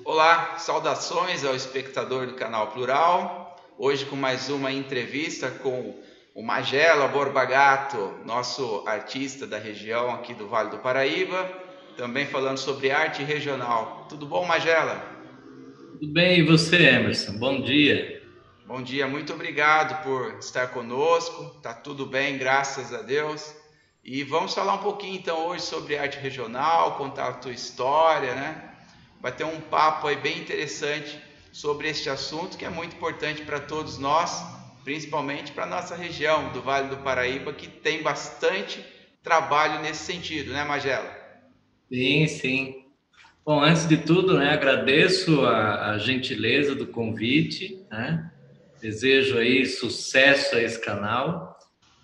Olá, saudações ao espectador do canal Plural. Hoje com mais uma entrevista com o Magela Borba Gato, nosso artista da região aqui do Vale do Paraíba, também falando sobre arte regional. Tudo bom, Magela? Tudo bem, e você, Emerson? Bom dia. Bom dia, muito obrigado por estar conosco. Tá tudo bem, graças a Deus. E vamos falar um pouquinho então hoje sobre arte regional, contar a tua história, né? Vai ter um papo aí bem interessante sobre este assunto que é muito importante para todos nós, principalmente para a nossa região do Vale do Paraíba, que tem bastante trabalho nesse sentido, né, Magela? Sim, sim. Bom, antes de tudo, né, agradeço a gentileza do convite, né? Desejo aí sucesso a esse canal.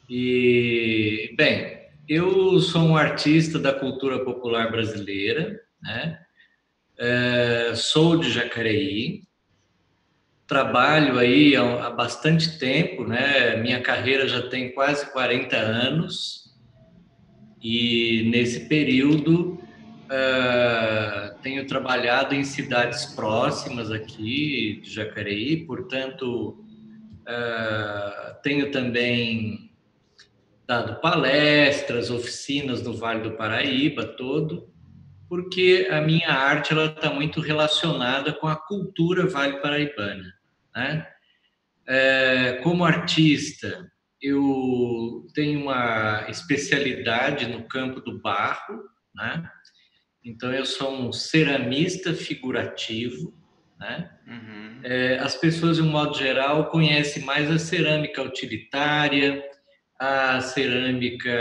E, bem, eu sou um artista da cultura popular brasileira, né? Sou de Jacareí, trabalho aí há bastante tempo, né? Minha carreira já tem quase 40 anos. E nesse período tenho trabalhado em cidades próximas aqui de Jacareí, portanto tenho também dado palestras, oficinas no Vale do Paraíba todo, porque a minha arte ela está muito relacionada com a cultura vale paraibana, né? Como artista, eu tenho uma especialidade no campo do barro, né? Então, eu sou um ceramista figurativo, né? Uhum. As pessoas, de um modo geral, conhecem mais a cerâmica utilitária, a cerâmica,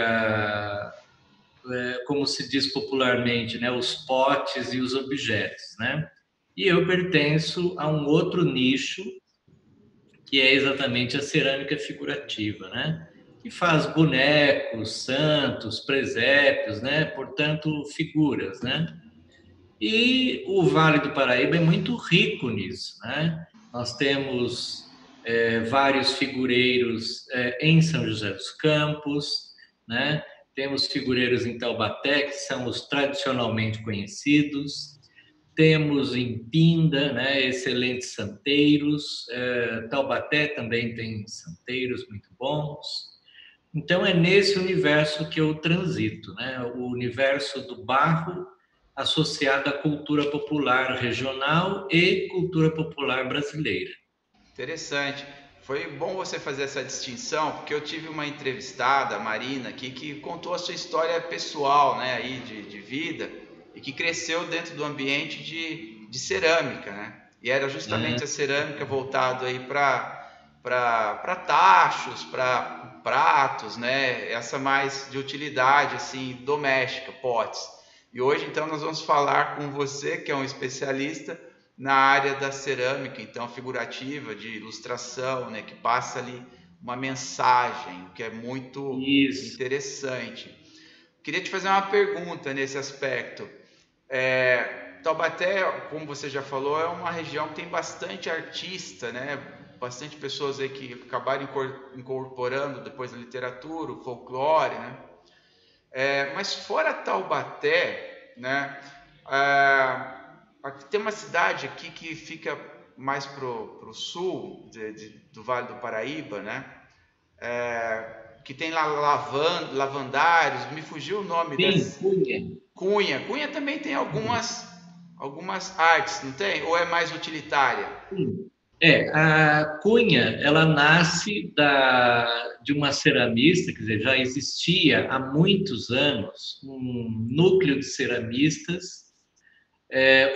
como se diz popularmente, né? Os potes e os objetos, né? E eu pertenço a um outro nicho, que é exatamente a cerâmica figurativa, né? Que faz bonecos, santos, presépios, né? Portanto, figuras, né? E o Vale do Paraíba é muito rico nisso, né? Nós temos vários figureiros em São José dos Campos, né? Temos figureiros em Taubaté, que são os tradicionalmente conhecidos. Temos em Pinda, né, excelentes santeiros. Taubaté também tem santeiros muito bons. Então, é nesse universo que eu transito, né? O universo do barro associado à cultura popular regional e cultura popular brasileira. Interessante. Foi bom você fazer essa distinção, porque eu tive uma entrevistada, a Marina, aqui, que contou a sua história pessoal, né, aí de vida, e que cresceu dentro do ambiente de cerâmica, né? E era justamente a cerâmica voltado aí para tachos, para pratos, né? Essa mais de utilidade assim doméstica, potes. E hoje então nós vamos falar com você, que é um especialista na área da cerâmica, então figurativa, de ilustração, né, que passa ali uma mensagem, o que é muito Isso. interessante. Queria te fazer uma pergunta nesse aspecto. Taubaté, como você já falou, é uma região que tem bastante artista, né? Bastante pessoas aí que acabaram incorporando depois a literatura, o folclore, né? Mas fora Taubaté, né? Tem uma cidade aqui que fica mais pro sul do Vale do Paraíba, né? Que tem lá lavandários, me fugiu o nome Sim, dessa. Cunha. Cunha. Cunha também tem algumas artes, não tem? Ou é mais utilitária? Sim. A Cunha, ela nasce de uma ceramista, quer dizer, já existia há muitos anos um núcleo de ceramistas,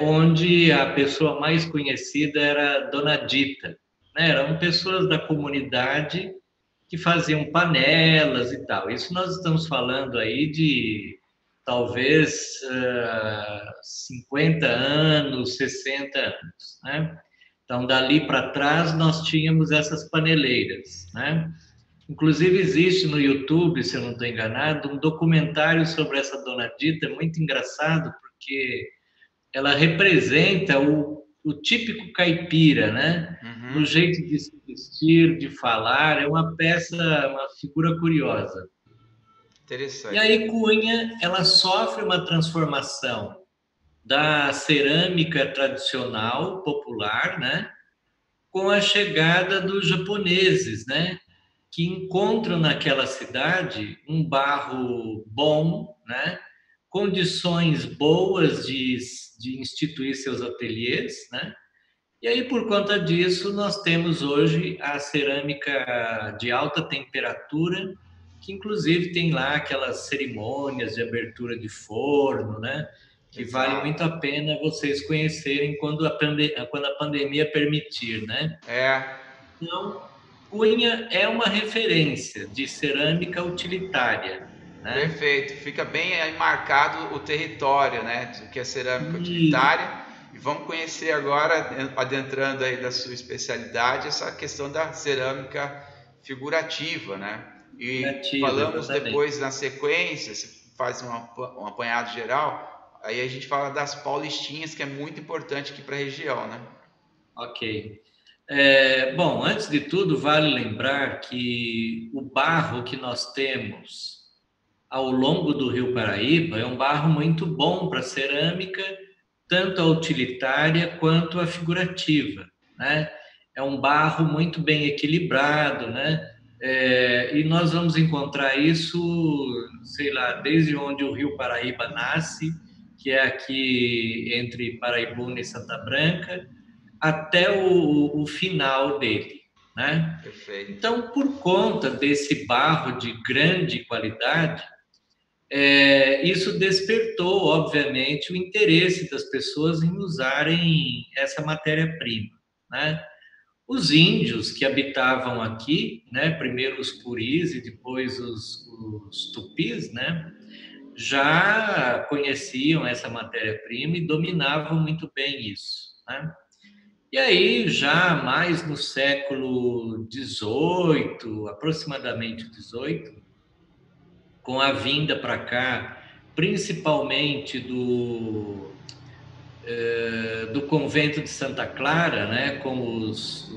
onde a pessoa mais conhecida era a Dona Dita, né? Eram pessoas da comunidade que faziam panelas e tal. Isso nós estamos falando aí de talvez 50 anos, 60 anos, né? Então, dali para trás, nós tínhamos essas paneleiras, né? Inclusive, existe no YouTube, se eu não estou enganado, um documentário sobre essa Dona Dita, muito engraçado, porque ela representa o típico caipira, né? No Uhum. jeito de se vestir, de falar, é uma peça, uma figura curiosa. E Interessante. aí Cunha, ela sofre uma transformação da cerâmica tradicional, popular, né? Com a chegada dos japoneses, né? Que encontram naquela cidade um barro bom, né? Condições boas de instituir seus ateliês, né? E aí, por conta disso, nós temos hoje a cerâmica de alta temperatura, que inclusive tem lá aquelas cerimônias de abertura de forno, né? Que vale muito Exato. a pena vocês conhecerem quando a pandemia permitir, né? É, Então, Cunha é uma referência de cerâmica utilitária, né? perfeito. Fica bem aí marcado o território, né, do que é cerâmica E utilitária. E vamos conhecer agora, adentrando aí da sua especialidade, essa questão da cerâmica figurativa, né? E criativa, falamos exatamente. depois na sequência, se faz um apanhado geral, aí a gente fala das paulistinhas, que é muito importante aqui para a região, né? Ok. Bom, antes de tudo, vale lembrar que o barro que nós temos ao longo do Rio Paraíba é um barro muito bom para cerâmica, tanto a utilitária quanto a figurativa, né? É um barro muito bem equilibrado, né? E nós vamos encontrar isso, sei lá, desde onde o Rio Paraíba nasce, que é aqui entre Paraibuna e Santa Branca, até o final dele, né? Perfeito. Então, por conta desse barro de grande qualidade, isso despertou, obviamente, o interesse das pessoas em usarem essa matéria-prima, né? Os índios que habitavam aqui, né, primeiro os puris e depois os tupis, né, já conheciam essa matéria-prima e dominavam muito bem isso, né? E aí, já mais no século XVIII, aproximadamente XVIII, com a vinda para cá, principalmente do convento de Santa Clara, né, com os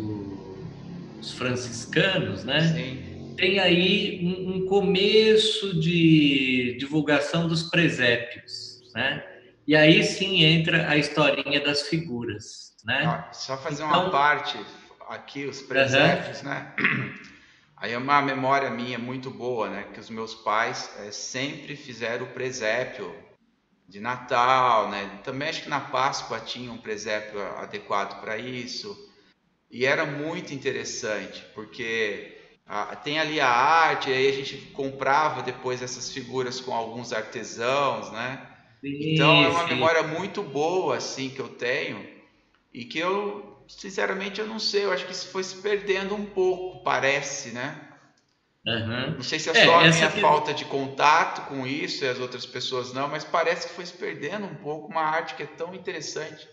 franciscanos, né, Sim. tem aí um começo de divulgação dos presépios, né? E aí sim entra a historinha das figuras, né? Ó, só fazer uma Então, parte aqui, os aham, presépios, né? Aí é uma memória minha muito boa, né? Que os meus pais sempre fizeram o presépio de Natal, né? Também acho que na Páscoa tinha um presépio adequado para isso. E era muito interessante, porque tem ali a arte, aí a gente comprava depois essas figuras com alguns artesãos, né? Então é sim, uma sim. memória muito boa assim que eu tenho e que eu sinceramente eu não sei, eu acho que isso foi se perdendo um pouco, parece, né? Aham. Não sei se é só a Essa minha falta de contato com isso e as outras pessoas não, mas parece que foi se perdendo um pouco uma arte que é tão interessante.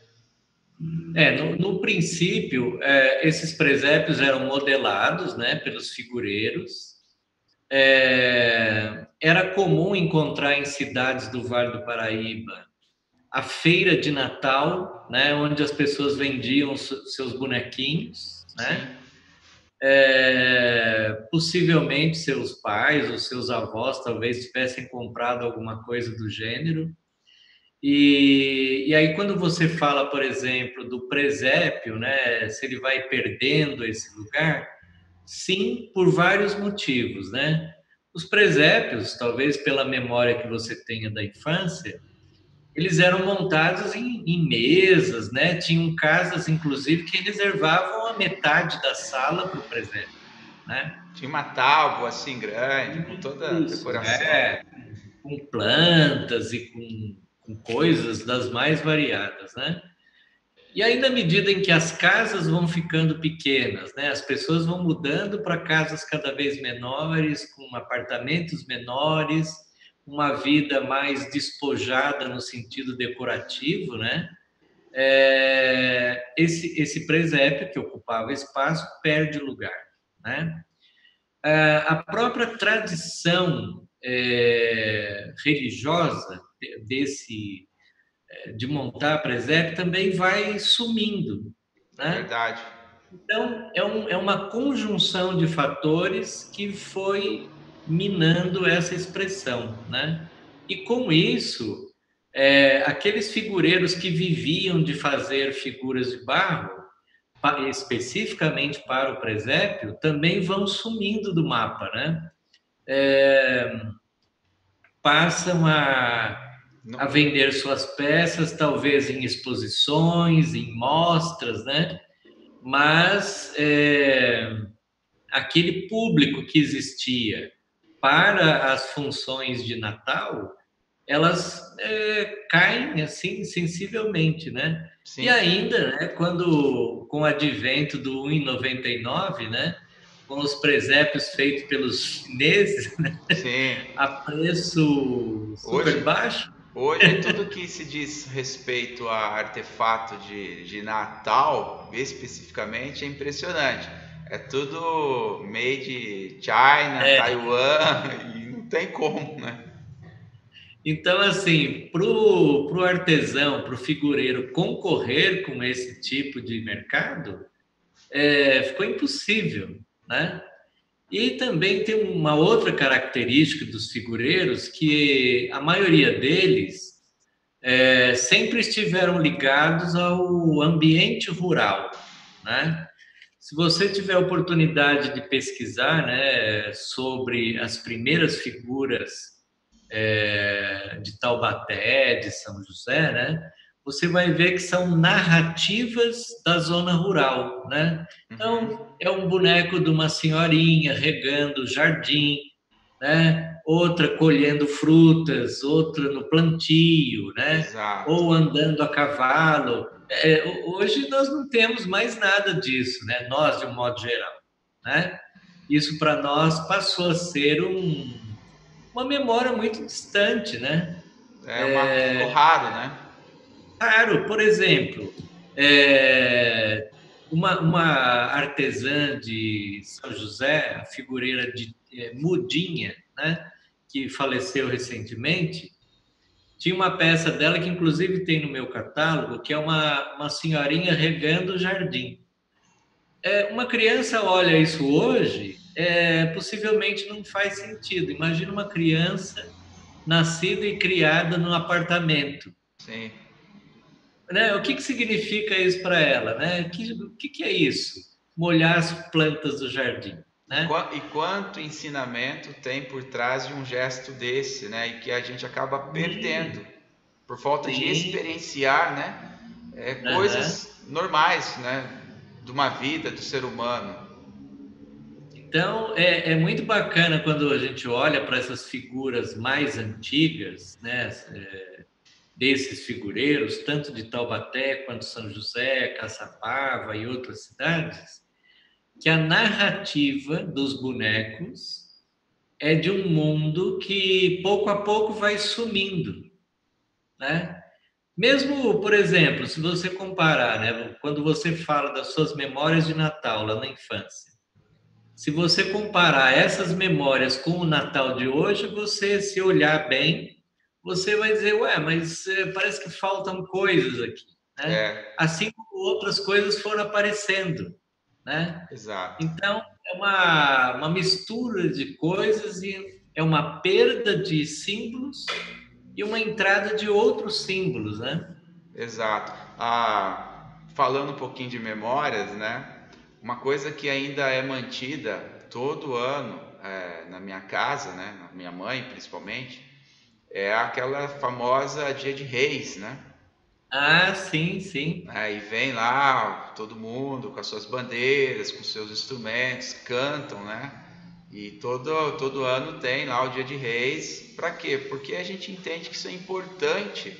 no princípio, esses presépios eram modelados, né, pelos figureiros. Era comum encontrar em cidades do Vale do Paraíba a feira de Natal, né, onde as pessoas vendiam seus bonequinhos, Sim, né? Possivelmente seus pais ou seus avós talvez tivessem comprado alguma coisa do gênero. E aí, quando você fala, por exemplo, do presépio, né, se ele vai perdendo esse lugar, sim, por vários motivos, né? Os presépios, talvez pela memória que você tenha da infância, eles eram montados em mesas, né? Tinham casas, inclusive, que reservavam a metade da sala para o presépio, né? tinha uma tábua assim grande, com toda a Isso, decoração. com plantas e com coisas das mais variadas, né? E aí, na medida em que as casas vão ficando pequenas, né, as pessoas vão mudando para casas cada vez menores, com apartamentos menores, uma vida mais despojada no sentido decorativo, né? Esse presépio que ocupava espaço perde lugar, né? A própria tradição religiosa desse de montar presépio também vai sumindo, É né? verdade. Então, é uma conjunção de fatores que foi minando essa expressão, né? E com isso, aqueles figureiros que viviam de fazer figuras de barro, especificamente para o presépio, também vão sumindo do mapa, né? Passam a Não, vender suas peças, talvez em exposições, em mostras, né? Mas aquele público que existia para as funções de Natal, elas caem assim sensivelmente, né? E sim, ainda, né, quando com o advento do 1,99, né, com os presépios feitos pelos chineses, né, sim. a preço super Hoje, baixo. hoje tudo que se diz respeito a artefato de Natal, especificamente, é impressionante. É tudo made China, Taiwan, e não tem como, né? Então, assim, para o artesão, para o figureiro concorrer com esse tipo de mercado, ficou impossível, né? E também tem uma outra característica dos figureiros, que a maioria deles sempre estiveram ligados ao ambiente rural, né? Se você tiver a oportunidade de pesquisar, né, sobre as primeiras figuras de Taubaté, de São José, né? Você vai ver que são narrativas da zona rural, né? Uhum, Então, é um boneco de uma senhorinha regando o jardim, né? Outra colhendo frutas, outra no plantio, né? exato. Ou andando a cavalo. Hoje nós não temos mais nada disso, né? Nós, de um modo geral, né? Isso para nós passou a ser uma memória muito distante, né? Ficou raro, né? Claro, por exemplo, é, uma artesã de São José, a figureira de Mudinha, né, que faleceu recentemente, tinha uma peça dela que inclusive tem no meu catálogo, que é uma senhorinha regando o jardim. Uma criança olha isso hoje, possivelmente não faz sentido. Imagina uma criança nascida e criada num apartamento, Sim. né? O que que significa isso para ela, né? O que é isso? Molhar as plantas do jardim, né? E quanto ensinamento tem por trás de um gesto desse, né? E que a gente acaba perdendo Sim, por falta de sim, experienciar, né? aham. Coisas normais, né? De uma vida do ser humano. Então, é muito bacana quando a gente olha para essas figuras mais antigas, né? Desses figureiros, tanto de Taubaté quanto São José, Caçapava e outras cidades, que a narrativa dos bonecos é de um mundo que pouco a pouco vai sumindo, né? Mesmo, por exemplo, se você comparar, né, quando você fala das suas memórias de Natal lá na infância, se você comparar essas memórias com o Natal de hoje, você se olhar bem, você vai dizer, ué, mas parece que faltam coisas aqui, né? É, Assim como outras coisas foram aparecendo, né? exato. Então, é uma mistura de coisas e é uma perda de símbolos e uma entrada de outros símbolos, né? Exato. Falando um pouquinho de memórias, né? Uma coisa que ainda é mantida todo ano na minha casa, né? Na minha mãe principalmente, é aquela famosa Dia de Reis, né? Ah, sim, sim. Aí vem lá todo mundo com as suas bandeiras, com seus instrumentos, cantam, né? E todo ano tem lá o Dia de Reis. Para quê? Porque a gente entende que isso é importante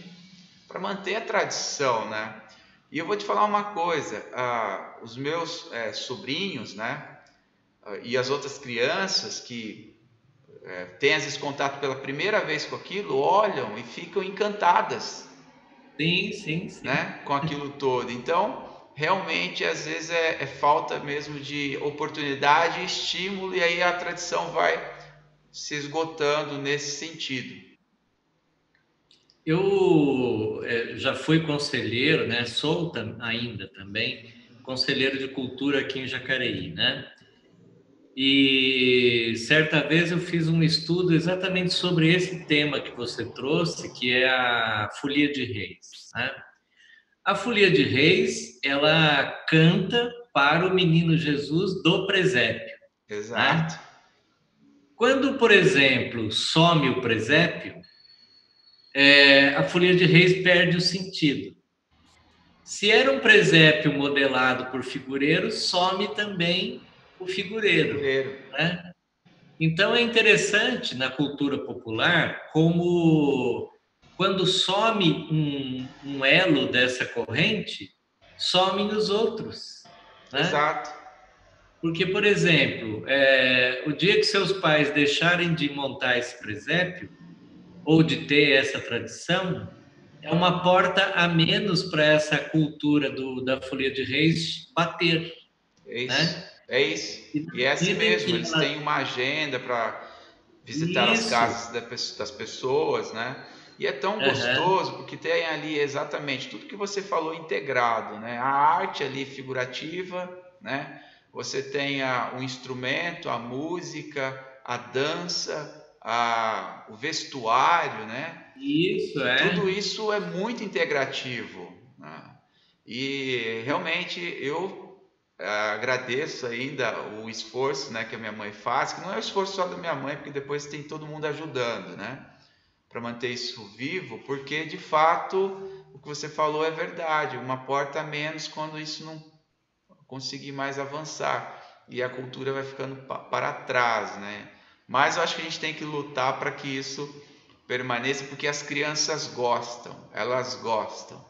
para manter a tradição, né? E eu vou te falar uma coisa: os meus sobrinhos, né? E as outras crianças que têm às vezes contato pela primeira vez com aquilo, olham e ficam encantadas, Sim, sim, sim. né? Com aquilo todo. Então, realmente, às vezes é falta mesmo de oportunidade, estímulo, e aí a tradição vai se esgotando nesse sentido. Eu já fui conselheiro, né? Sou ainda também conselheiro de cultura aqui em Jacareí, né? E certa vez eu fiz um estudo exatamente sobre esse tema que você trouxe, que é a Folia de Reis, né? A Folia de Reis, ela canta para o menino Jesus do presépio, Exato. né? Quando, por exemplo, some o presépio, a Folia de Reis perde o sentido. Se era um presépio modelado por figureiro, some também o figureiro, Figureiro. né? Então é interessante na cultura popular como quando some um elo dessa corrente, somem os outros, né? Exato. Porque, por exemplo, o dia que seus pais deixarem de montar esse presépio ou de ter essa tradição, é uma porta a menos para essa cultura da Folia de Reis bater, É isso. né? É isso. E na E é assim medida em mesmo. que Eles ela... têm uma agenda para visitar as Isso. casas das pessoas, né? E é tão Aham. gostoso porque tem ali exatamente tudo que você falou integrado, né? A arte ali figurativa, né? Você tem o instrumento, a música, a dança, o vestuário, né? Isso, E tudo é. isso é muito integrativo, né? E realmente eu agradeço ainda o esforço, né, que a minha mãe faz, que não é o esforço só da minha mãe, porque depois tem todo mundo ajudando, né, para manter isso vivo, porque de fato o que você falou é verdade, uma porta a menos quando isso não conseguir mais avançar e a cultura vai ficando para trás, né? Mas eu acho que a gente tem que lutar para que isso permaneça, porque as crianças gostam, elas gostam,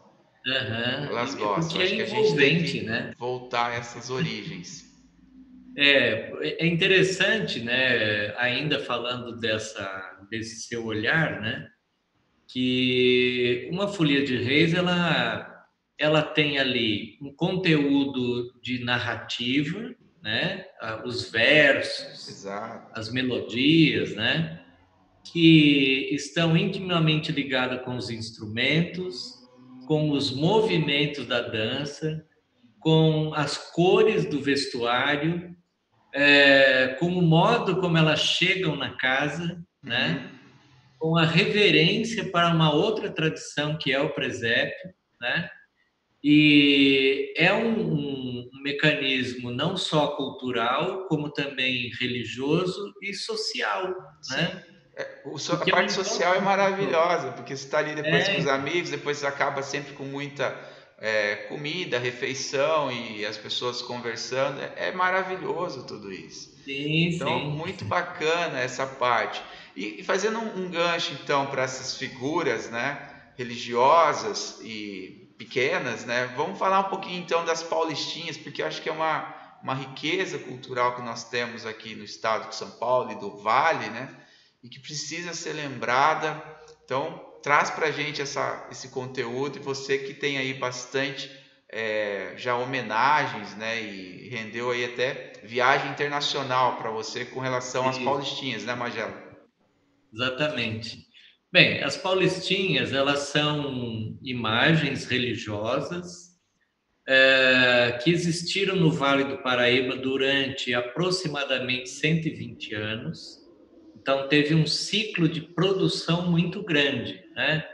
Aham. elas É gostam. porque Eu é acho que a gente tem envolvente, que né? voltar a essas origens. É interessante, né? Ainda falando desse seu olhar, né? Que uma Folia de Reis, ela tem ali um conteúdo de narrativa, né? Os versos, Exato. as melodias, né? Que estão intimamente ligadas com os instrumentos, com os movimentos da dança, com as cores do vestuário, com o modo como elas chegam na casa, Uhum. né? Com a reverência para uma outra tradição que é o presépio, né? E é um mecanismo não só cultural, como também religioso e social, né? Sim. A Porque não parte social é importa muito. maravilhosa, porque você está ali depois com os É, amigos, depois você acaba sempre com muita comida, refeição e as pessoas conversando. É maravilhoso tudo isso. sim, Então, sim. muito bacana essa parte. E fazendo um gancho, então, para essas figuras, né, religiosas e pequenas, né, vamos falar um pouquinho, então, das paulistinhas, porque eu acho que é uma riqueza cultural que nós temos aqui no estado de São Paulo e do Vale, né, e que precisa ser lembrada. Então, traz para a gente esse conteúdo, e você que tem aí bastante já homenagens, né? E rendeu aí até viagem internacional para você com relação às Isso, paulistinhas, né, Magela? exatamente. Bem, as paulistinhas, elas são imagens religiosas que existiram no Vale do Paraíba durante aproximadamente 120 anos. Então, teve um ciclo de produção muito grande, né?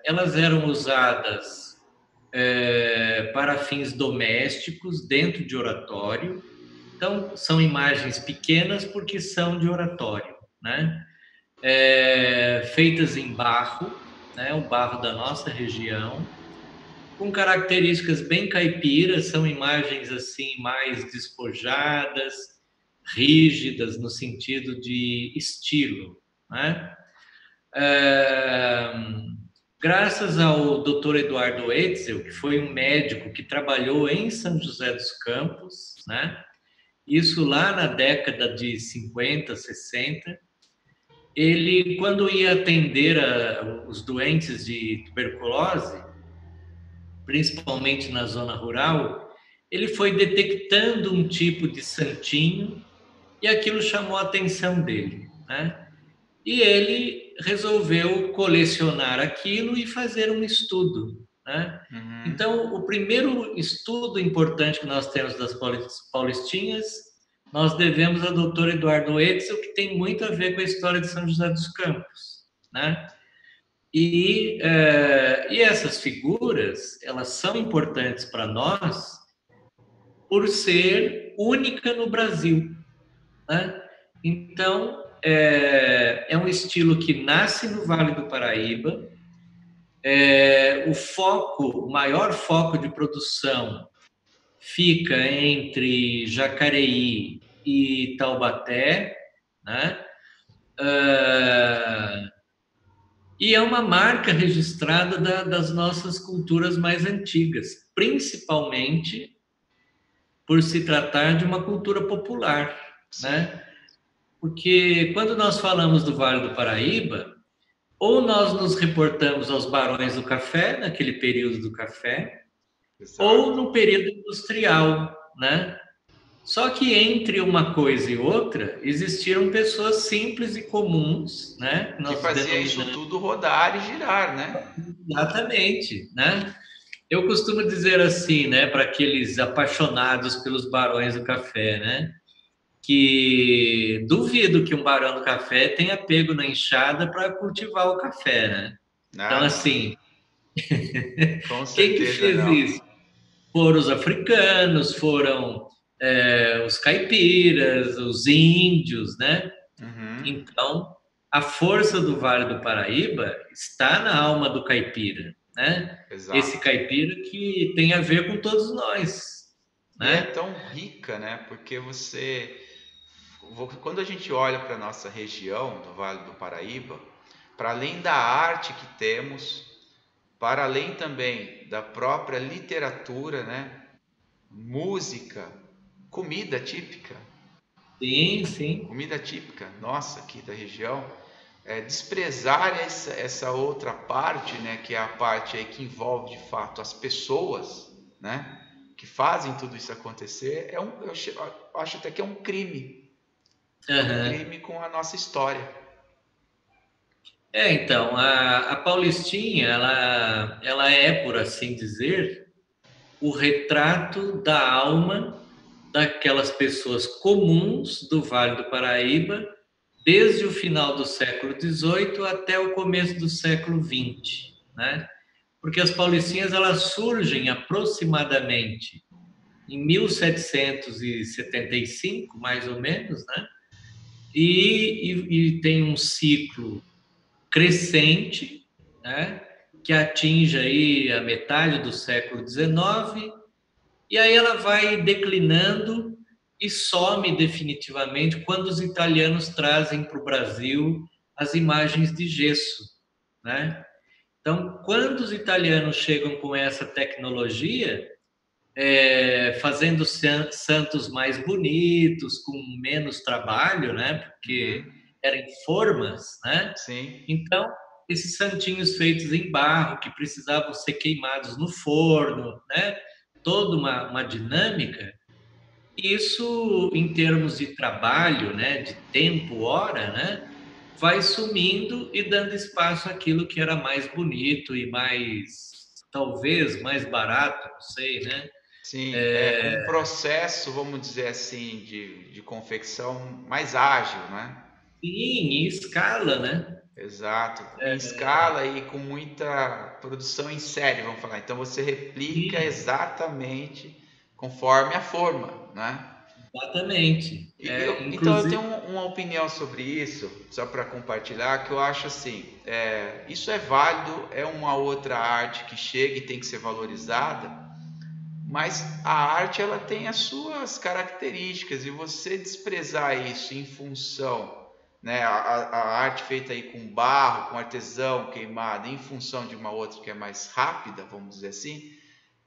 Elas eram usadas para fins domésticos, dentro de oratório. Então, são imagens pequenas porque são de oratório, né? Feitas em barro, né? O barro da nossa região, com características bem caipiras, são imagens assim mais despojadas, rígidas no sentido de estilo, né? É, Graças ao Dr. Eduardo Etzel, que foi um médico que trabalhou em São José dos Campos, né? Isso lá na década de 50, 60, ele, quando ia atender os doentes de tuberculose, principalmente na zona rural, ele foi detectando um tipo de santinho e aquilo chamou a atenção dele, né? E ele resolveu colecionar aquilo e fazer um estudo, né? Uhum. Então, o primeiro estudo importante que nós temos das Paulistinhas, nós devemos ao doutor Eduardo Etzel, que tem muito a ver com a história de São José dos Campos, né? E essas figuras, elas são importantes para nós por ser única no Brasil, né? Então, é um estilo que nasce no Vale do Paraíba. O maior foco de produção fica entre Jacareí e Taubaté, né? Ah, e é uma marca registrada das nossas culturas mais antigas, principalmente por se tratar de uma cultura popular, Sim, né? Porque quando nós falamos do Vale do Paraíba, ou nós nos reportamos aos barões do café, naquele período do café, ou exato. no período industrial, né? Só que entre uma coisa e outra, existiram pessoas simples e comuns, né? Que Nós fazia isso denominamos tudo rodar e girar, né? exatamente, né? Eu costumo dizer assim, né, para aqueles apaixonados pelos barões do café, né? Que duvido que um barão do café tenha pego na enxada para cultivar o café, né? Então, Ah, não. assim, Com quem que certeza fez não. isso? Foram os africanos, foram os caipiras, os índios, né? Uhum, Então, a força do Vale do Paraíba está na alma do caipira, né? Esse exato. caipira que tem a ver com todos nós, E é né? tão rica, né? Porque quando a gente olha para a nossa região do Vale do Paraíba, para além da arte que temos, para além também da própria literatura, né? Música, comida típica, Sim, sim. comida típica nossa aqui da região, desprezar essa outra parte, né? Que é a parte aí que envolve de fato as pessoas, né? Que fazem tudo isso acontecer, eu acho até que é um Aham. crime com a nossa história. Então, a Paulistinha, ela é, por assim dizer, o retrato da alma daquelas pessoas comuns do Vale do Paraíba, desde o final do século XVIII até o começo do século XX, né? Porque as Paulistinhas elas surgem aproximadamente em 1775, mais ou menos, né? E tem um ciclo crescente, né? Que atinge aí a metade do século XIX, e aí ela vai declinando e some definitivamente quando os italianos trazem para o Brasil as imagens de gesso, né? Então, quando os italianos chegam com essa tecnologia, fazendo santos mais bonitos, com menos trabalho, né? Porque Uhum, eram formas, né? sim. Então, esses santinhos feitos em barro, que precisavam ser queimados no forno, né? Toda uma dinâmica. Isso, em termos de trabalho, né? De tempo, hora, né? Vai sumindo e dando espaço àquilo que era mais bonito e mais, talvez, mais barato, não sei, né? Sim, é um processo, vamos dizer assim, de confecção mais ágil, né? Sim, em escala, né? Exato, em escala e com muita produção em série, vamos falar. Então você replica Sim, exatamente conforme a forma, né? exatamente. Então eu tenho Inclusive, uma opinião sobre isso, só para compartilhar, que eu acho assim, isso é válido, é uma outra arte que chega e tem que ser valorizada, mas a arte ela tem as suas características e você desprezar isso em função, né, a arte feita aí com barro, com artesão queimado, em função de uma outra que é mais rápida, vamos dizer assim,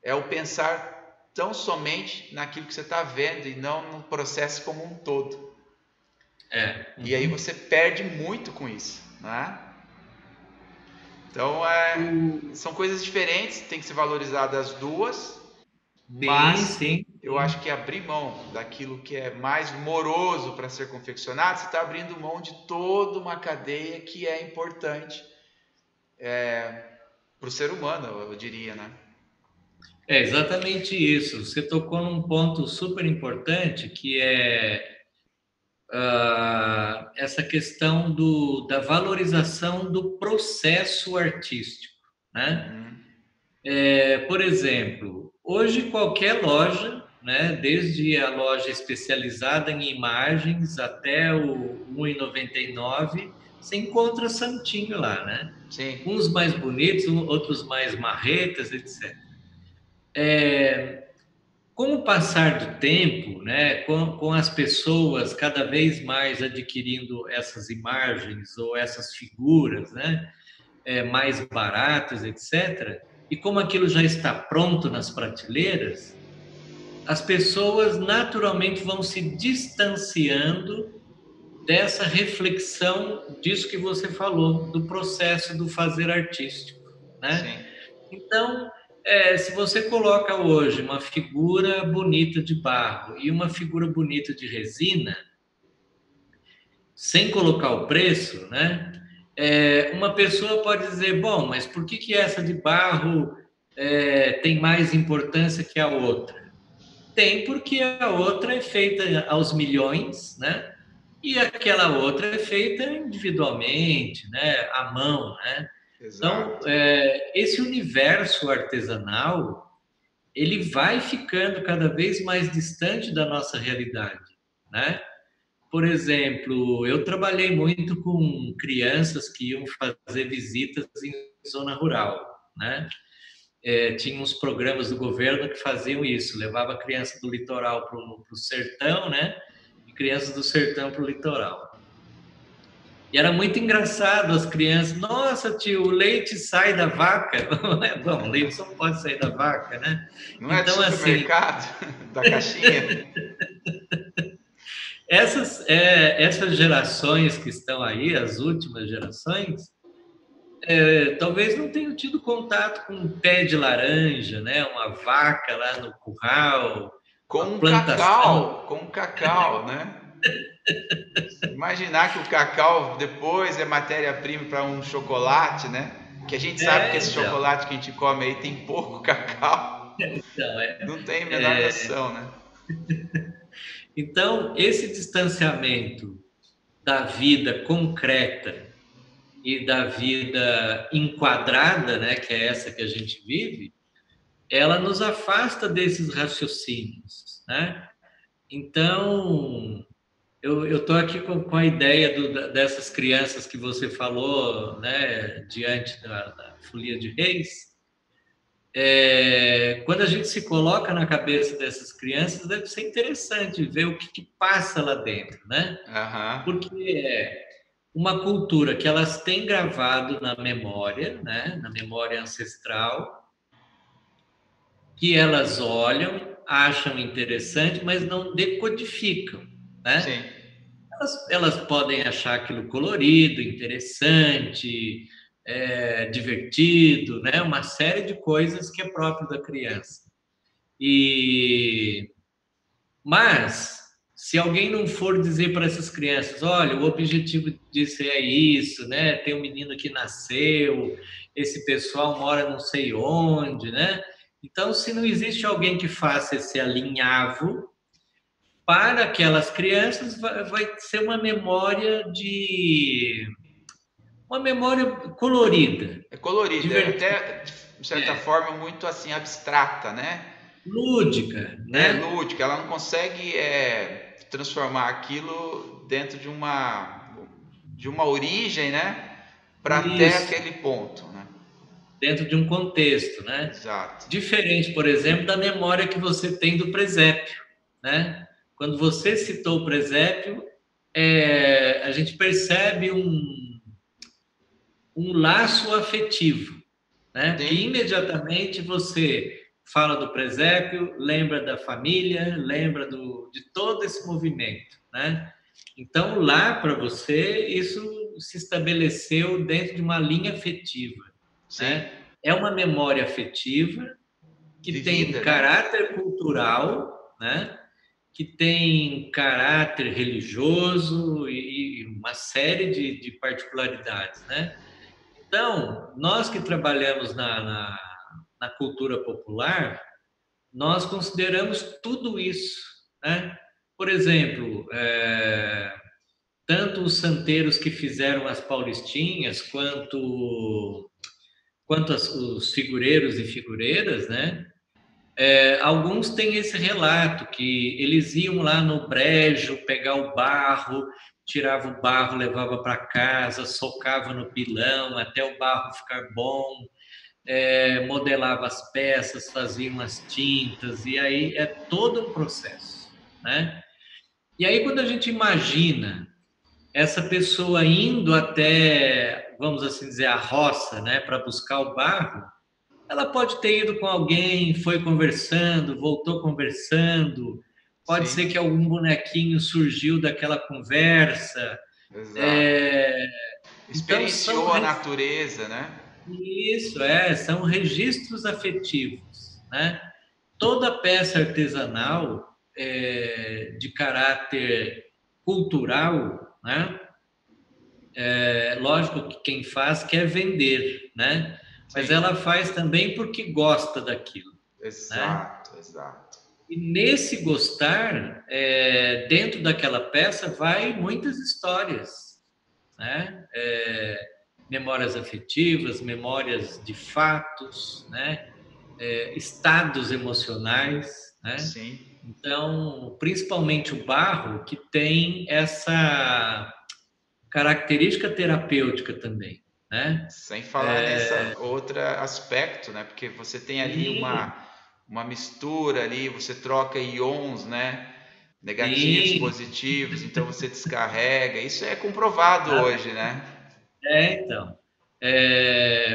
é o pensar tão somente naquilo que você está vendo e não no processo como um todo. E aí uhum. você perde muito com isso, né? Então O, são coisas diferentes, tem que ser valorizadas as duas, Sim, mas sim, eu sim. acho que abrir mão daquilo que é mais moroso para ser confeccionado, você está abrindo mão de toda uma cadeia que é importante para o ser humano, eu diria, né? É exatamente isso. Você tocou num ponto super importante, que é essa questão da valorização do processo artístico, né? Uhum. Por exemplo, hoje qualquer loja, né, desde a loja especializada em imagens até o 1,99, você encontra santinho lá, né? Sim, Uns mais bonitos, outros mais marretas, etc. Com o passar do tempo, né, com as pessoas cada vez mais adquirindo essas imagens ou essas figuras, né, mais baratas, etc., e como aquilo já está pronto nas prateleiras, as pessoas naturalmente vão se distanciando dessa reflexão disso que você falou, do processo do fazer artístico, né? sim. Então, se você coloca hoje uma figura bonita de barro e uma figura bonita de resina, sem colocar o preço, né? Uma pessoa pode dizer, bom, mas por que que essa de barro tem mais importância que a outra? Tem porque a outra é feita aos milhões, né? E aquela outra é feita individualmente, né? À mão, né? Então, Exato. esse universo artesanal, ele vai ficando cada vez mais distante da nossa realidade, né? Por exemplo, eu trabalhei muito com crianças que iam fazer visitas em zona rural, né? Tinha uns programas do governo que faziam isso, levava a criança do litoral para o sertão, né? E crianças do sertão para o litoral. E era muito engraçado as crianças. Nossa, tio, o leite sai da vaca. Bom, o leite só pode sair da vaca, né? Não é de Então, assim, supermercado, da caixinha? essas gerações que estão aí, as últimas gerações, talvez não tenham tido contato com um pé de laranja, né? Uma vaca lá no curral, uma plantação. Com um cacau, né? Imaginar que o cacau depois é matéria-prima para um chocolate, né? Que a gente sabe que esse Então, chocolate que a gente come aí tem pouco cacau. então, Não tem a menor noção, né? então, esse distanciamento da vida concreta e da vida enquadrada, né, que é essa que a gente vive, ela nos afasta desses raciocínios, né? Então, eu estou aqui com a ideia dessas crianças que você falou, né, diante da Folia de Reis. Quando a gente se coloca na cabeça dessas crianças, deve ser interessante ver o que passa lá dentro, né? Aham. Porque é uma cultura que elas têm gravado na memória, né, na memória ancestral, que elas olham, acham interessante, mas não decodificam, Sim. né? Elas podem achar aquilo colorido, interessante, divertido, né? Uma série de coisas que é próprio da criança. E mas se alguém não for dizer para essas crianças, olha, o objetivo disso é isso, né? Tem um menino que nasceu, esse pessoal mora não sei onde, né? Então, se não existe alguém que faça esse alinhavo para aquelas crianças, vai ser uma memória colorida, É colorida, é divertida, até de certa forma muito assim abstrata, né? lúdica, É né? lúdica, ela não consegue transformar aquilo dentro de uma origem, né? Para até Isso, aquele ponto, né? dentro de um contexto, né? Exato. Diferente, por exemplo, da memória que você tem do presépio, né? Quando você citou o presépio, a gente percebe um laço afetivo, né? Porque Sim, imediatamente você fala do presépio, lembra da família, lembra de todo esse movimento, né? Então, lá para você, isso se estabeleceu dentro de uma linha afetiva, sim. né? É uma memória afetiva que de tem vida, né? caráter cultural, né? Que tem caráter religioso e uma série de particularidades, né? Então, nós que trabalhamos na cultura popular, nós consideramos tudo isso, né? Por exemplo, tanto os santeiros que fizeram as paulistinhas, quanto os figureiros e figureiras, né? Alguns têm esse relato que eles iam lá no brejo pegar o barro, tirava o barro, levava para casa, socava no pilão até o barro ficar bom, modelava as peças, fazia umas tintas, e aí é todo um processo, né? E aí quando a gente imagina essa pessoa indo até, vamos assim dizer, a roça, né, para buscar o barro, ela pode ter ido com alguém, foi conversando, voltou conversando. Pode ser Sim, que algum bonequinho surgiu daquela conversa. exato. É, então, Experienciou a natureza, né? são registros afetivos, né? Toda peça artesanal de caráter cultural, né? É lógico que quem faz quer vender, né? Mas Sim, ela faz também porque gosta daquilo, né? exato, exato. E nesse gostar, dentro daquela peça, vai muitas histórias, né? Memórias afetivas, memórias de fatos, né? Estados emocionais, né? Sim. Então, principalmente o barro, que tem essa característica terapêutica também, né? Sem falar nessa outra aspecto, né? Porque você tem ali Sim, uma mistura ali, você troca íons, né? Negativos, sim. positivos, então você descarrega. Isso é comprovado hoje, né? Então.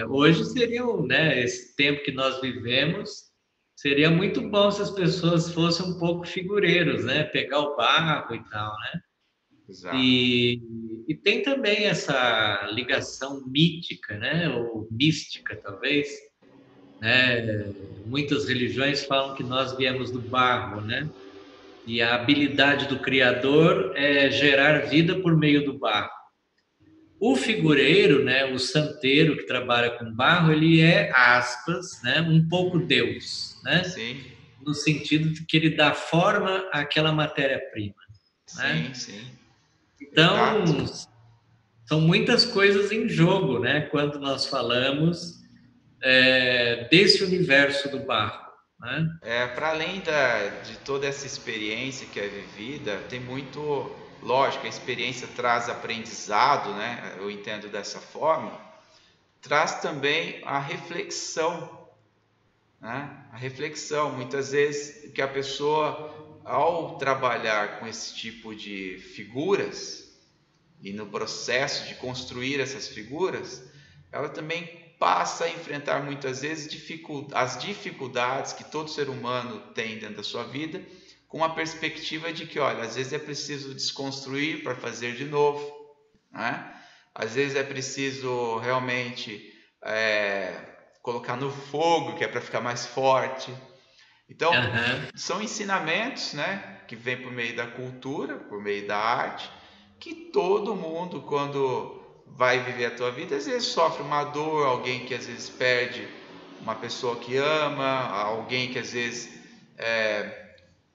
Hoje seria, né, esse tempo que nós vivemos, seria muito bom se as pessoas fossem um pouco figureiros, né? Pegar o barco e tal, né? Exato. E tem também essa ligação mítica, né? Ou mística, talvez, né? Muitas religiões falam que nós viemos do barro, né? E a habilidade do Criador é gerar vida por meio do barro. O figureiro, né, o santeiro que trabalha com barro, ele é, aspas, né, um pouco Deus, né? Sim, No sentido de que ele dá forma àquela matéria-prima, né? sim, sim. Exato. Então, são muitas coisas em jogo, né? Quando nós falamos desse universo do barro, né? Para além de toda essa experiência que é vivida, tem muito, lógico, a experiência traz aprendizado, né? Eu entendo dessa forma, traz também a reflexão, né? A reflexão, muitas vezes que a pessoa, ao trabalhar com esse tipo de figuras e no processo de construir essas figuras, ela também passa a enfrentar muitas vezes as dificuldades que todo ser humano tem dentro da sua vida, com a perspectiva de que, olha, às vezes é preciso desconstruir para fazer de novo, né? Às vezes é preciso realmente colocar no fogo, que é para ficar mais forte. Então, Aham. são ensinamentos, né, que vêm por meio da cultura, por meio da arte, que todo mundo, quando vai viver a tua vida, às vezes sofre uma dor, alguém que às vezes perde uma pessoa que ama, alguém que às vezes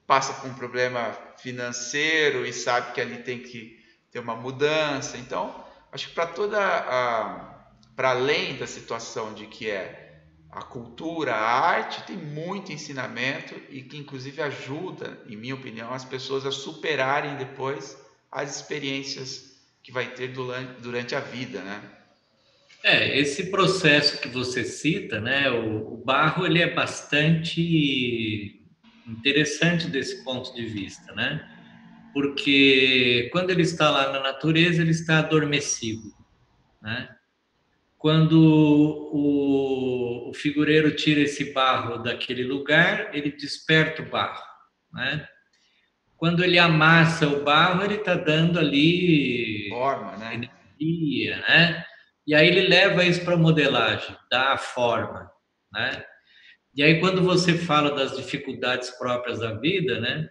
passa por um problema financeiro e sabe que ali tem que ter uma mudança. Então, acho que para além da situação de que a cultura, a arte, tem muito ensinamento e que inclusive ajuda, em minha opinião, as pessoas a superarem depois as experiências que vai ter durante a vida, né? Esse processo que você cita, né? O barro ele é bastante interessante desse ponto de vista, né? Porque quando ele está lá na natureza, ele está adormecido, né? Quando o figureiro tira esse barro daquele lugar, ele desperta o barro, né? Quando ele amassa o barro, ele está dando ali Forma, né? energia, né? E aí ele leva isso para a modelagem, dá a forma, né? E aí, quando você fala das dificuldades próprias da vida, né?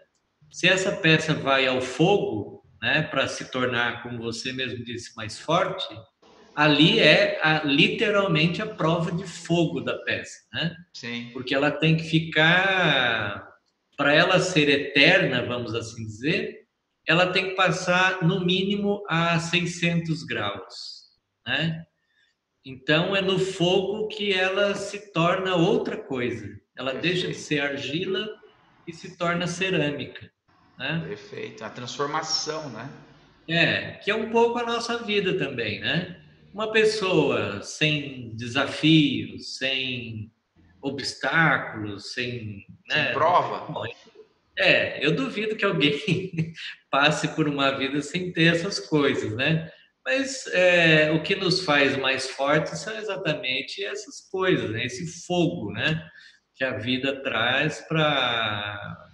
Se essa peça vai ao fogo, né, para se tornar, como você mesmo disse, mais forte, ali é literalmente a prova de fogo da peça, né? Sim, Porque ela tem que ficar, para ela ser eterna, vamos assim dizer, ela tem que passar no mínimo a 600 graus, né? Então é no fogo que ela se torna outra coisa. Ela deixa de perfeito. ser argila e se torna cerâmica, né? Perfeito. A transformação, né? Que é um pouco a nossa vida também, né? Uma pessoa sem desafios, sem obstáculos, sem, Sem né? prova. Bom, eu duvido que alguém passe por uma vida sem ter essas coisas, né? Mas o que nos faz mais fortes são exatamente essas coisas, né? Esse fogo, né? Que a vida traz para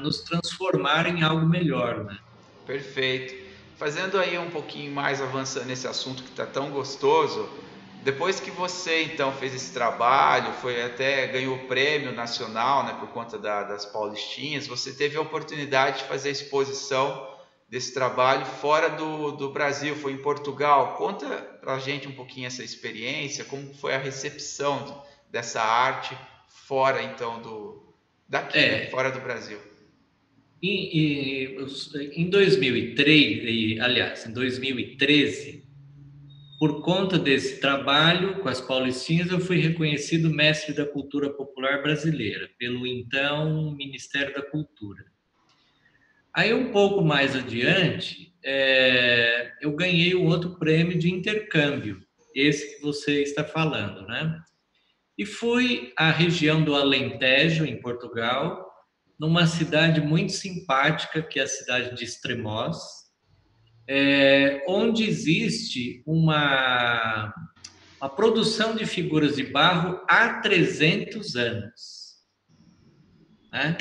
nos transformar em algo melhor, né? Perfeito. Fazendo aí um pouquinho mais, avançando nesse assunto que está tão gostoso, depois que você então fez esse trabalho, foi até ganhou o prêmio nacional, né, por conta das Paulistinhas, você teve a oportunidade de fazer a exposição desse trabalho fora do Brasil, foi em Portugal. Conta pra gente um pouquinho essa experiência, como foi a recepção dessa arte fora então daqui, né, É, fora do Brasil. em 2003, aliás, em 2013, por conta desse trabalho com as Paulistinhas, eu fui reconhecido mestre da cultura popular brasileira pelo então Ministério da Cultura. Aí, um pouco mais adiante, eu ganhei um outro prêmio de intercâmbio, esse que você está falando, né? E fui à região do Alentejo, em Portugal, numa cidade muito simpática, que é a cidade de Estremoz, onde existe uma produção de figuras de barro há 300 anos, né?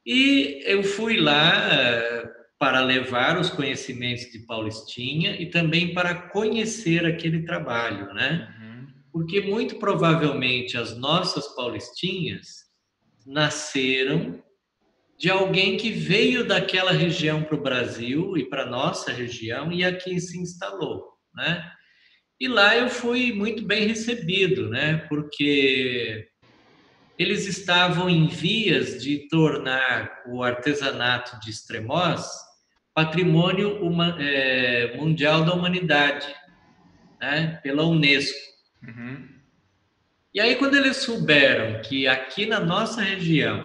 E eu fui lá para levar os conhecimentos de Paulistinha e também para conhecer aquele trabalho, né? Uhum. Porque muito provavelmente as nossas Paulistinhas nasceram de alguém que veio daquela região para o Brasil e para a nossa região e aqui se instalou, né? E lá eu fui muito bem recebido, né? Porque eles estavam em vias de tornar o artesanato de Extremoz patrimônio mundial da humanidade, né? Pela Unesco. Uhum. E aí, quando eles souberam que aqui na nossa região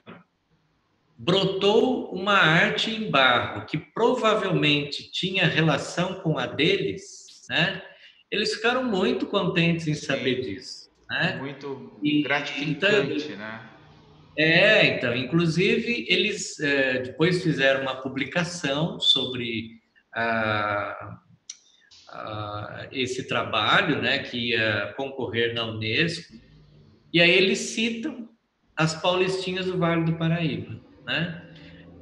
brotou uma arte em barro que provavelmente tinha relação com a deles, né? Eles ficaram muito contentes em saber Sim, disso, né? muito E então, gratificante, né? então, inclusive eles depois fizeram uma publicação sobre ah, esse trabalho, né, que ia concorrer na Unesco. E aí eles citam as Paulistinhas do Vale do Paraíba, né?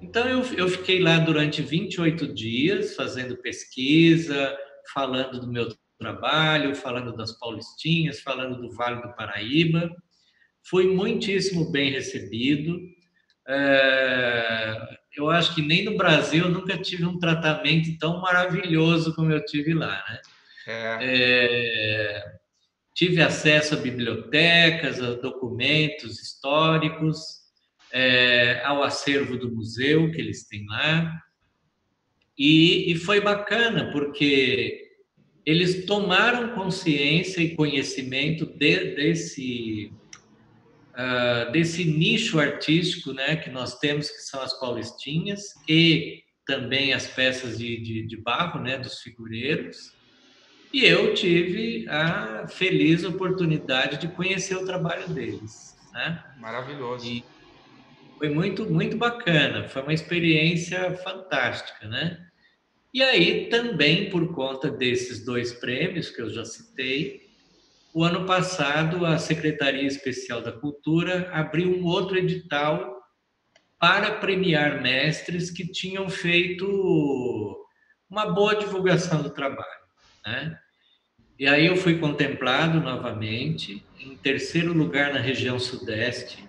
Então eu fiquei lá durante 28 dias fazendo pesquisa, falando do meu trabalho, falando das Paulistinhas, falando do Vale do Paraíba. Fui muitíssimo bem recebido. Eu acho que nem no Brasil eu nunca tive um tratamento tão maravilhoso como eu tive lá, né? É, É, tive acesso a bibliotecas, a documentos históricos, ao acervo do museu que eles têm lá. E foi bacana, porque eles tomaram consciência e conhecimento desse nicho artístico, né, que nós temos, que são as paulistinhas, e também as peças de barro, né, dos figureiros. E eu tive a feliz oportunidade de conhecer o trabalho deles, né? maravilhoso. E foi muito, muito bacana, foi uma experiência fantástica, né? E aí, também por conta desses dois prêmios que eu já citei, o ano passado a Secretaria Especial da Cultura abriu um outro edital para premiar mestres que tinham feito uma boa divulgação do trabalho, né? E aí eu fui contemplado novamente, em terceiro lugar na região sudeste.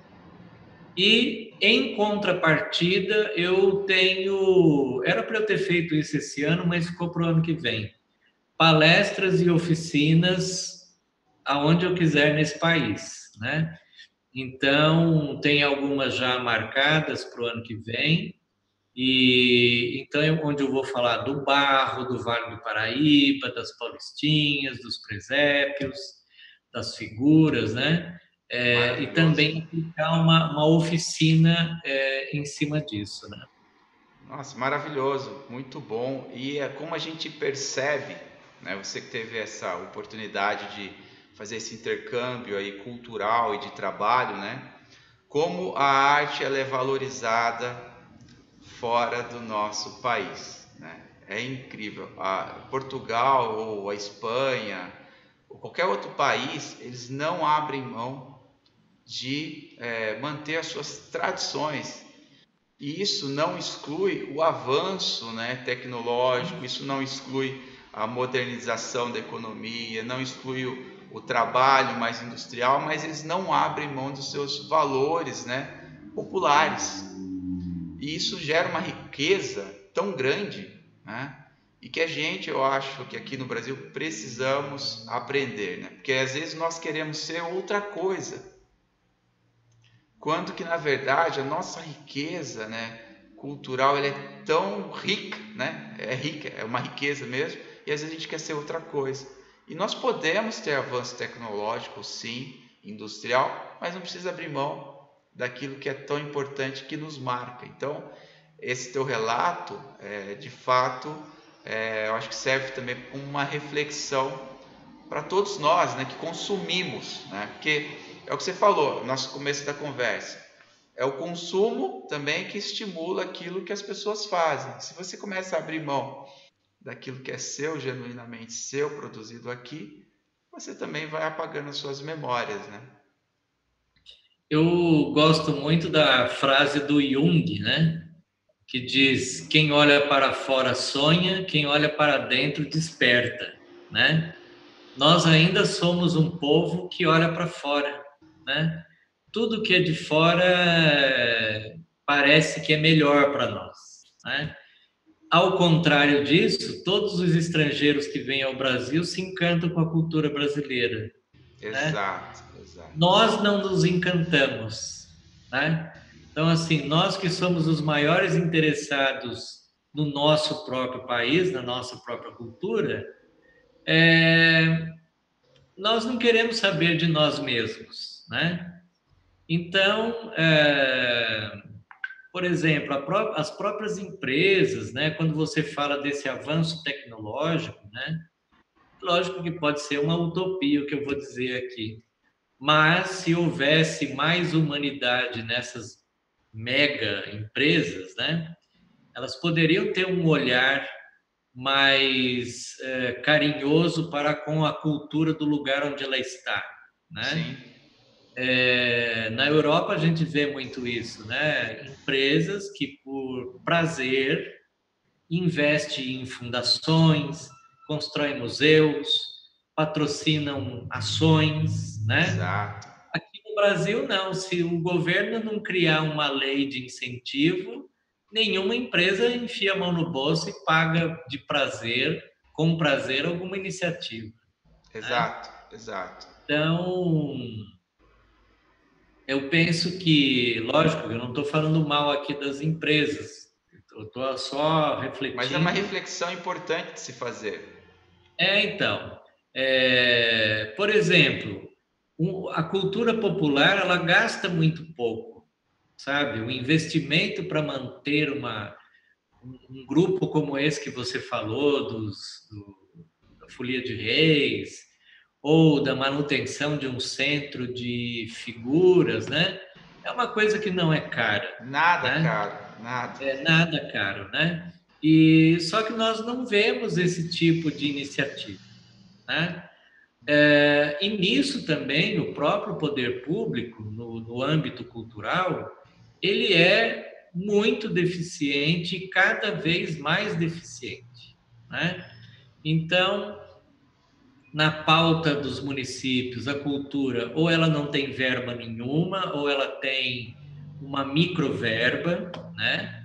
E, em contrapartida, eu tenho... Era para eu ter feito isso esse ano, mas ficou para o ano que vem. Palestras e oficinas aonde eu quiser nesse país, né? Então, tem algumas já marcadas para o ano que vem. E então, onde eu vou falar do Barro, do Vale do Paraíba, das Paulistinhas, dos presépios, das figuras, né? E Maravilhoso. também aplicar uma oficina em cima disso, né? Nossa, maravilhoso, muito bom. E é como a gente percebe, né? Você que teve essa oportunidade de fazer esse intercâmbio aí cultural e de trabalho, né? Como a arte ela é valorizada fora do nosso país, né? É incrível. Portugal ou a Espanha ou qualquer outro país, eles não abrem mão de manter as suas tradições. E isso não exclui o avanço, né, tecnológico, isso não exclui a modernização da economia, não exclui o trabalho mais industrial, mas eles não abrem mão dos seus valores, né, populares. E isso gera uma riqueza tão grande, né, e que a gente, eu acho que aqui no Brasil precisamos aprender, né, porque às vezes nós queremos ser outra coisa, quando que na verdade a nossa riqueza, né, cultural, ela é tão rica, né? É rica, é uma riqueza mesmo, e às vezes a gente quer ser outra coisa. E nós podemos ter avanço tecnológico, sim, industrial, mas não precisa abrir mão daquilo que é tão importante que nos marca. Então, esse teu relato, de fato, eu acho que serve também como uma reflexão para todos nós, né, que consumimos, né? Porque é o que você falou no nosso começo da conversa. É o consumo também que estimula aquilo que as pessoas fazem. Se você começa a abrir mão daquilo que é seu, genuinamente seu, produzido aqui, você também vai apagando as suas memórias, né? Eu gosto muito da frase do Jung, né? Que diz: quem olha para fora sonha, quem olha para dentro desperta, né? Nós ainda somos um povo que olha para fora, né? Tudo que é de fora parece que é melhor para nós, né? Ao contrário disso, todos os estrangeiros que vêm ao Brasil se encantam com a cultura brasileira, né? Exato, exato. Nós não nos encantamos, né? Então, assim, nós que somos os maiores interessados no nosso próprio país, na nossa própria cultura, nós não queremos saber de nós mesmos, né? Então, por exemplo, as próprias empresas, né? Quando você fala desse avanço tecnológico, né? Lógico que pode ser uma utopia o que eu vou dizer aqui, mas se houvesse mais humanidade nessas mega empresas, né? Elas poderiam ter um olhar mais carinhoso para com a cultura do lugar onde ela está, né? Sim, Na Europa a gente vê muito isso, né? Empresas que por prazer investem em fundações, constroem museus, patrocinam ações, né? exato. Aqui no Brasil, não. Se o governo não criar uma lei de incentivo, nenhuma empresa enfia a mão no bolso e paga de prazer, com prazer, alguma iniciativa, né? Exato, exato. Então, eu penso que, lógico, eu não estou falando mal aqui das empresas, eu estou só Mas é uma refletindo. reflexão importante de se fazer. Então, por exemplo, a cultura popular ela gasta muito pouco, sabe? O investimento para manter um grupo como esse que você falou, da Folia de Reis, ou da manutenção de um centro de figuras, né? É uma coisa que não é cara, Nada, né? cara, nada. É nada caro, né? E só que nós não vemos esse tipo de iniciativa, né? E nisso também o próprio poder público, no âmbito cultural, ele é muito deficiente e cada vez mais deficiente, né? Então, na pauta dos municípios, a cultura, ou ela não tem verba nenhuma, ou ela tem uma microverba, né?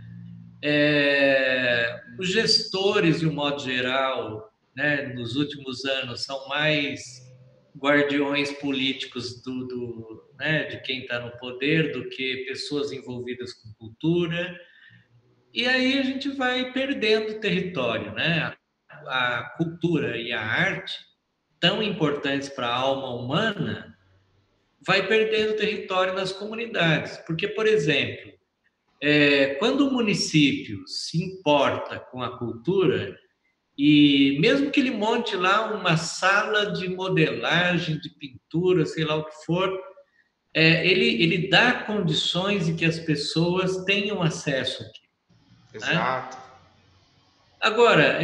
Os gestores, de um modo geral, né, nos últimos anos, são mais guardiões políticos né, de quem está no poder do que pessoas envolvidas com cultura. E aí a gente vai perdendo território, né? A cultura e a arte, tão importantes para a alma humana, vai perdendo território nas comunidades. Porque, por exemplo, quando o município se importa com a cultura, e mesmo que ele monte lá uma sala de modelagem, de pintura, sei lá o que for, ele dá condições de que as pessoas tenham acesso aqui, né? Exato. Agora,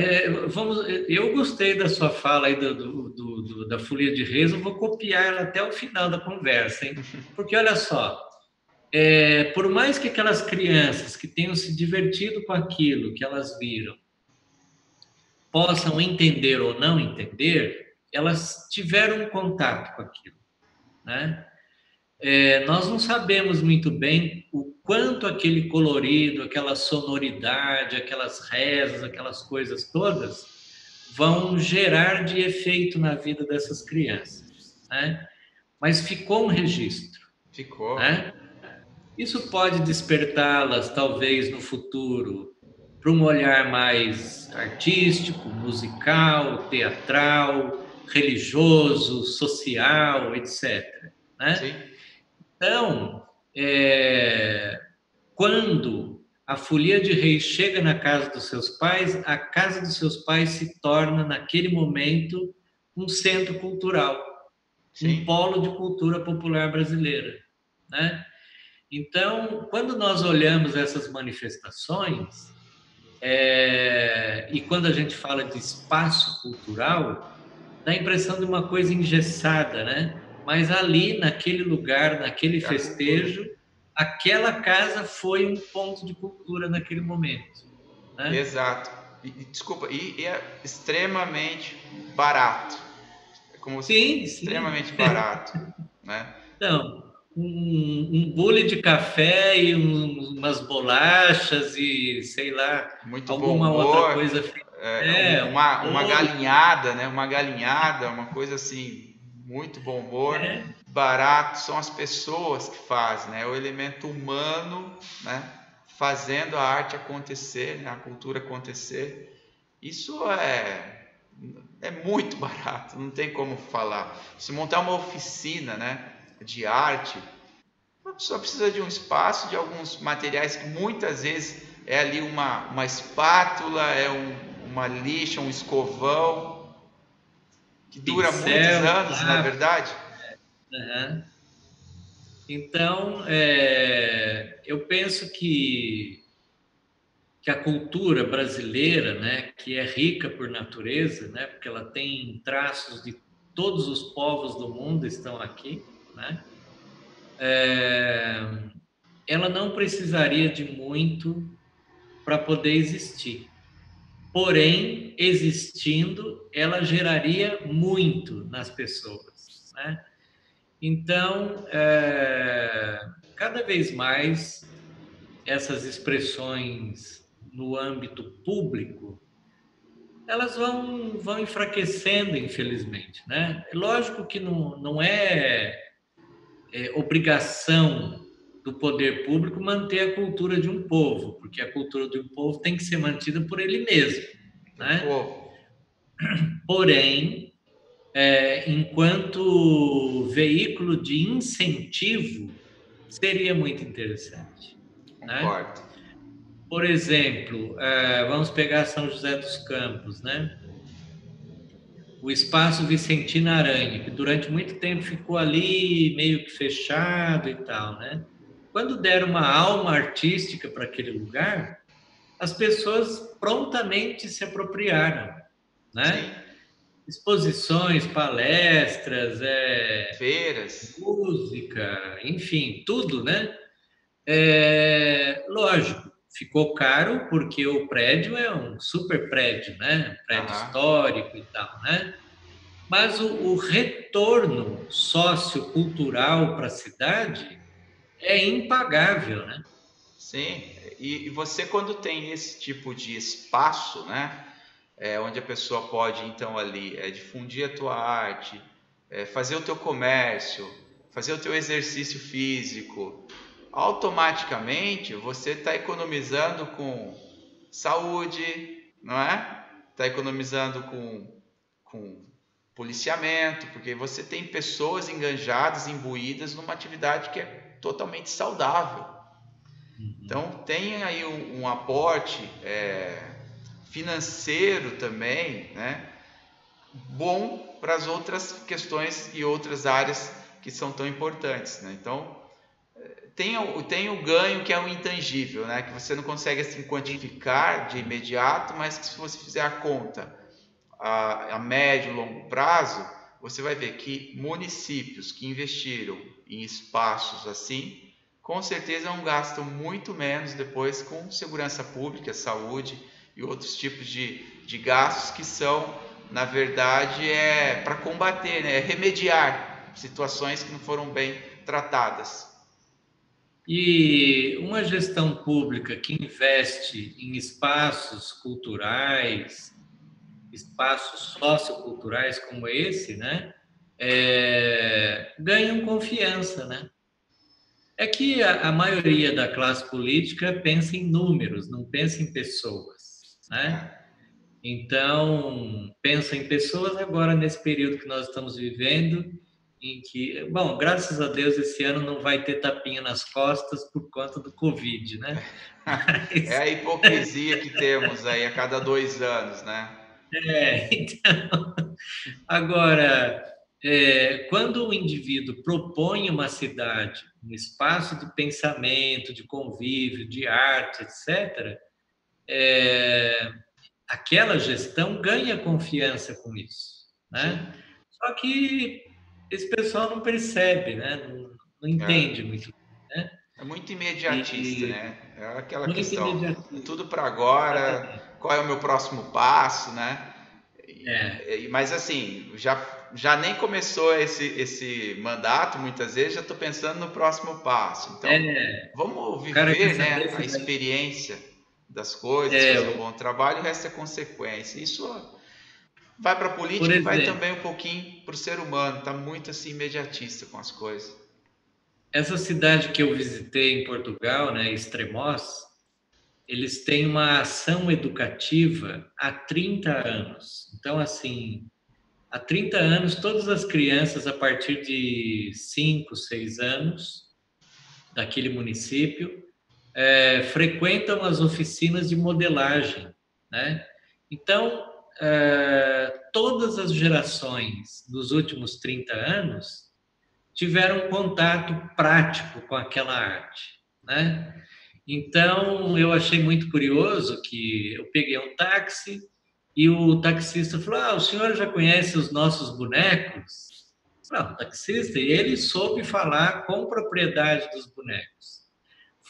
eu gostei da sua fala aí da Folia de Reis, eu vou copiar ela até o final da conversa, hein? Porque olha só, por mais que aquelas crianças que tenham se divertido com aquilo que elas viram possam entender ou não entender, elas tiveram um contato com aquilo, né? Nós não sabemos muito bem o quanto aquele colorido, aquela sonoridade, aquelas rezas, aquelas coisas todas vão gerar de efeito na vida dessas crianças, né? Mas ficou um registro. Ficou. Né? Isso pode despertá-las, talvez, no futuro, para um olhar mais artístico, musical, teatral, religioso, social, etc. Né? Sim. Então, quando a Folia de Reis chega na casa dos seus pais, a casa dos seus pais se torna, naquele momento, um centro cultural, Sim. um polo de cultura popular brasileira, né? Então, quando nós olhamos essas manifestações, e quando a gente fala de espaço cultural, dá a impressão de uma coisa engessada, né? Mas ali, naquele lugar, naquele festejo, aquela casa foi um ponto de cultura naquele momento. Né? Exato. Desculpa, e é extremamente barato. É como sim, extremamente barato, né? Então, um bule de café e umas bolachas e, sei lá, muito alguma bom outra humor, coisa. uma galinhada, né? Uma galinhada, uma coisa assim, muito bom humor, barato, são as pessoas que fazem, né? O elemento humano, né? Fazendo a arte acontecer, né? A cultura acontecer. Isso é muito barato, não tem como falar. Se montar uma oficina, né, de arte, a pessoa precisa de um espaço, de alguns materiais que muitas vezes é ali uma espátula, uma lixa, um escovão, que dura muitos anos, não é verdade? Uhum. Então, eu penso que a cultura brasileira, né, que é rica por natureza, né, porque ela tem traços de todos os povos do mundo estão aqui, né, ela não precisaria de muito para poder existir. Porém, existindo, ela geraria muito nas pessoas, né? Então, cada vez mais essas expressões no âmbito público, elas vão enfraquecendo, infelizmente, né? É lógico que não é obrigação do poder público manter a cultura de um povo, porque a cultura de um povo tem que ser mantida por ele mesmo, né? Porém, enquanto veículo de incentivo, seria muito interessante. Concordo. Né? Por exemplo, vamos pegar São José dos Campos, né? O Espaço Vicentina Aranha, que durante muito tempo ficou ali meio que fechado e tal, né? Quando deram uma alma artística para aquele lugar, as pessoas prontamente se apropriaram, né? Sim. Exposições, palestras, feiras, música, enfim, tudo, né? Lógico, ficou caro porque o prédio é um super prédio, né? Um prédio histórico e tal, né? Mas o retorno sociocultural para a cidade é impagável, né? Sim, e você quando tem esse tipo de espaço, né, onde a pessoa pode então ali difundir a tua arte, fazer o teu comércio, fazer o teu exercício físico, automaticamente você está economizando com saúde, não é? Está economizando com policiamento, porque você tem pessoas enganjadas, imbuídas numa atividade que é totalmente saudável. Então tem aí um aporte financeiro também, né, bom para as outras questões e outras áreas que são tão importantes, né? Então tem o ganho que é o intangível, né, que você não consegue assim quantificar de imediato, mas que se você fizer a conta a médio e longo prazo, você vai ver que municípios que investiram em espaços assim, com certeza não gastam muito menos depois com segurança pública, saúde e outros tipos de gastos que são, na verdade, para combater, né, remediar situações que não foram bem tratadas. E uma gestão pública que investe em espaços culturais, espaços socioculturais como esse, né, ganham confiança, né? É que a maioria da classe política pensa em números, não pensa em pessoas, né? É. Então, pensa em pessoas agora nesse período que nós estamos vivendo, em que, bom, graças a Deus esse ano não vai ter tapinha nas costas por conta do Covid, né? É Mas, a hipocrisia que temos aí a cada 2 anos, né? então, agora, quando o indivíduo propõe uma cidade, um espaço de pensamento, de convívio, de arte, etc., aquela gestão ganha confiança com isso, Sim. né? Só que esse pessoal não percebe, né? Não É. entende muito, né? É muito imediatista, E né? É aquela muito questão, é imediatista, tudo para agora, exatamente. qual é o meu próximo passo, né? É, Mas assim, já nem começou esse mandato, muitas vezes já estou pensando no próximo passo. Então, vamos o cara quer viver, saber né, a se vai. experiência das coisas, É, fazer um bom trabalho, o resto é consequência. Isso vai para a por política e vai exemplo, também um pouquinho para o ser humano, está muito assim imediatista com as coisas. essa cidade que eu visitei em Portugal, né, Estremoz, eles têm uma ação educativa há 30 anos. Então, assim, há 30 anos, todas as crianças a partir de 5, 6 anos daquele município frequentam as oficinas de modelagem, né? Então, todas as gerações dos últimos 30 anos tiveram contato prático com aquela arte, né? Então, eu achei muito curioso que eu peguei um táxi e o taxista falou: o senhor já conhece os nossos bonecos? Não, o taxista, e ele soube falar com propriedade dos bonecos.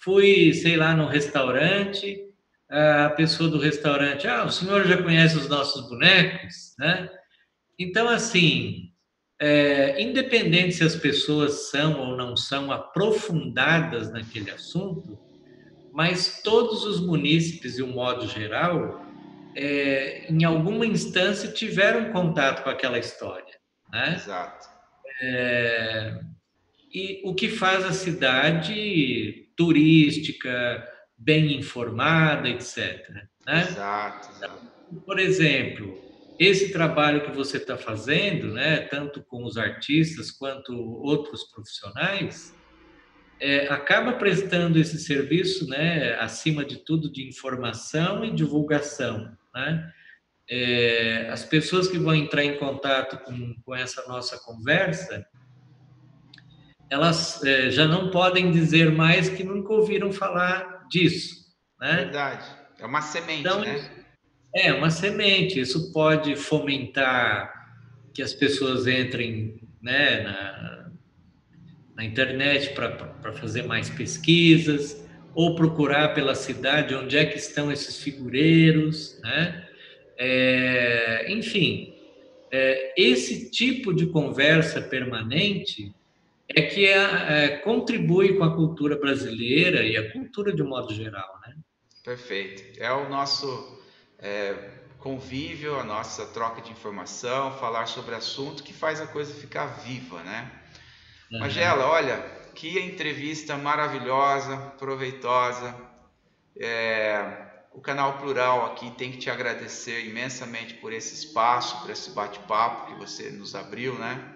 Fui, sei lá, num restaurante, a pessoa do restaurante: o senhor já conhece os nossos bonecos, né? Então, assim, independente se as pessoas são ou não são aprofundadas naquele assunto, mas todos os munícipes, de um modo geral, em alguma instância tiveram contato com aquela história, né? Exato. E o que faz a cidade turística, bem informada, etc., né? Exato, exato. Por exemplo, esse trabalho que você está fazendo, né, tanto com os artistas quanto outros profissionais, acaba prestando esse serviço, né, acima de tudo, de informação e divulgação, né? As pessoas que vão entrar em contato com essa nossa conversa, elas já não podem dizer mais que nunca ouviram falar disso, né? Verdade. É uma semente, Então, né? é uma semente, isso pode fomentar que as pessoas entrem, né, na internet para fazer mais pesquisas, ou procurar pela cidade onde é que estão esses figureiros, né? Enfim, esse tipo de conversa permanente é que contribui com a cultura brasileira e a cultura de um modo geral, né? Perfeito. É o nosso convívio, a nossa troca de informação, falar sobre assunto que faz a coisa ficar viva, né? Magela, olha, que entrevista maravilhosa, proveitosa. O Canal Plural aqui tem que te agradecer imensamente por esse espaço, por esse bate-papo que você nos abriu, né?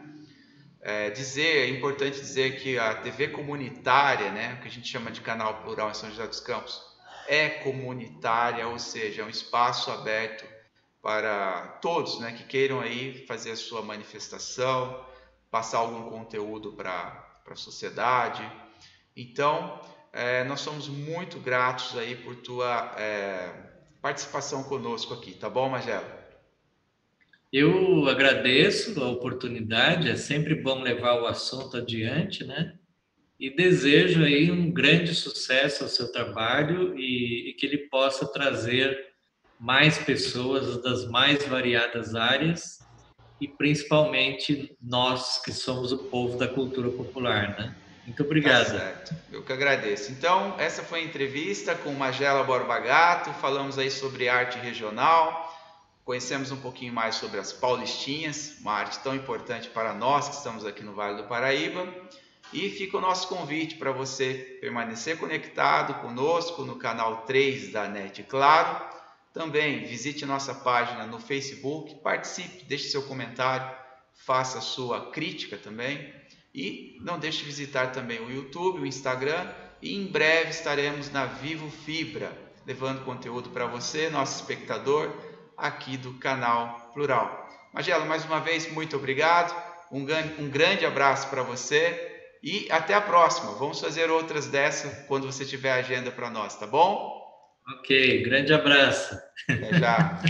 É importante dizer que a TV comunitária, né, que a gente chama de Canal Plural em São José dos Campos, é comunitária, ou seja, é um espaço aberto para todos, né, que queiram aí fazer a sua manifestação, passar algum conteúdo para a sociedade. Então, nós somos muito gratos aí por tua participação conosco aqui, tá bom, Magela? Eu agradeço a oportunidade, é sempre bom levar o assunto adiante, né? E desejo aí um grande sucesso ao seu trabalho e que ele possa trazer mais pessoas das mais variadas áreas e principalmente nós que somos o povo da cultura popular, né? Muito Tá obrigado. certo, eu que agradeço. Então, essa foi a entrevista com Magela Borba Gato, falamos aí sobre arte regional, conhecemos um pouquinho mais sobre as paulistinhas, uma arte tão importante para nós que estamos aqui no Vale do Paraíba. E fica o nosso convite para você permanecer conectado conosco no canal 3 da NET Claro. Também visite nossa página no Facebook, participe, deixe seu comentário, faça sua crítica também. E não deixe de visitar também o YouTube, o Instagram, e em breve estaremos na Vivo Fibra, levando conteúdo para você, nosso espectador, aqui do canal Plural. Magela, mais uma vez, muito obrigado, um grande abraço para você e até a próxima. Vamos fazer outras dessa quando você tiver agenda para nós, tá bom? Ok, grande abraço. Até já.